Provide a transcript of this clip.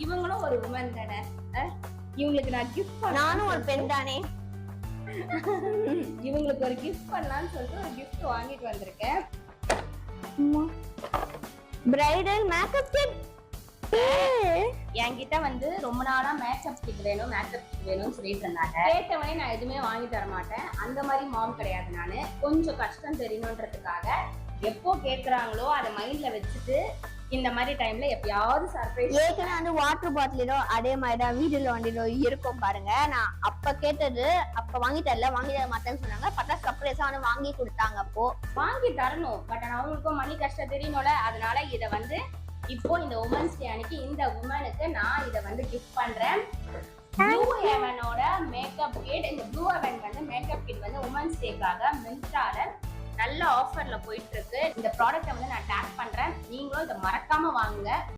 இவங்களும் ஒரு உமன் தானே, இவங்களுக்கு நான் கிஃப்ட் நானும் ஒரு பெண் தானே. இவங்களுக்கு ஒரு கிஃப்ட் பண்ணலாம்னு சொல்லிட்டு ஒரு கிஃப்ட் வாங்கிட்டு வந்திருக்கேன். Bridal makeup kit. என்கிட்ட வந்து ரொம்ப நாளா மேக்கப் கிட் வேணும்னு சொல்லிட்டு இருந்தாங்க. கேட்டவனே நான் எதுவுமே வாங்கி தர மாட்டேன். அந்த மாதிரி மாம் கிடையாது நானு. கொஞ்சம் கஷ்டம் தெரியணுன்றதுக்காக எப்போ கேக்குறாங்களோ அதை மைண்ட்ல வச்சுட்டு இந்த மாதிரி டைம்ல எப்பயாவது சர்ப்ரைஸ். ஏற்கனவே வந்து வாட்டர் பாட்டிலோ அதே மாதிரிதான் வீடுல வண்டிலோ இருக்கும் பாருங்க. நான் அப்ப கேட்டது அப்ப வாங்கி தர மாட்டேன்னு சொன்னாங்க. பார்த்தா சர்ப்ரைஸா வந்து வாங்கி கொடுத்தாங்க. அப்போ வாங்கி தரணும், பட் அவங்களுக்கும் மணி கஷ்டம் தெரியணும்ல. அதனால இதை வந்து இப்போ இந்த உமன்ஸ் டே அன்னைக்கு இந்த உமனுக்கு நான் இதை வந்து கிஃப்ட் பண்றேன். ப்ளூ ஹெவனோட மேக்கப் கிட். இந்த ப்ளூ ஹெவன் வந்து மேக்கப் கிட் வந்து உமன்ஸ் டேக்காக மிந்த்ரால நல்ல ஆஃபர்ல போயிட்டு இருக்கு. இந்த ப்ராடக்ட்டை வந்து நான் டேக் பண்றேன். நீங்களும் இதை மறக்காம வாங்குங்க.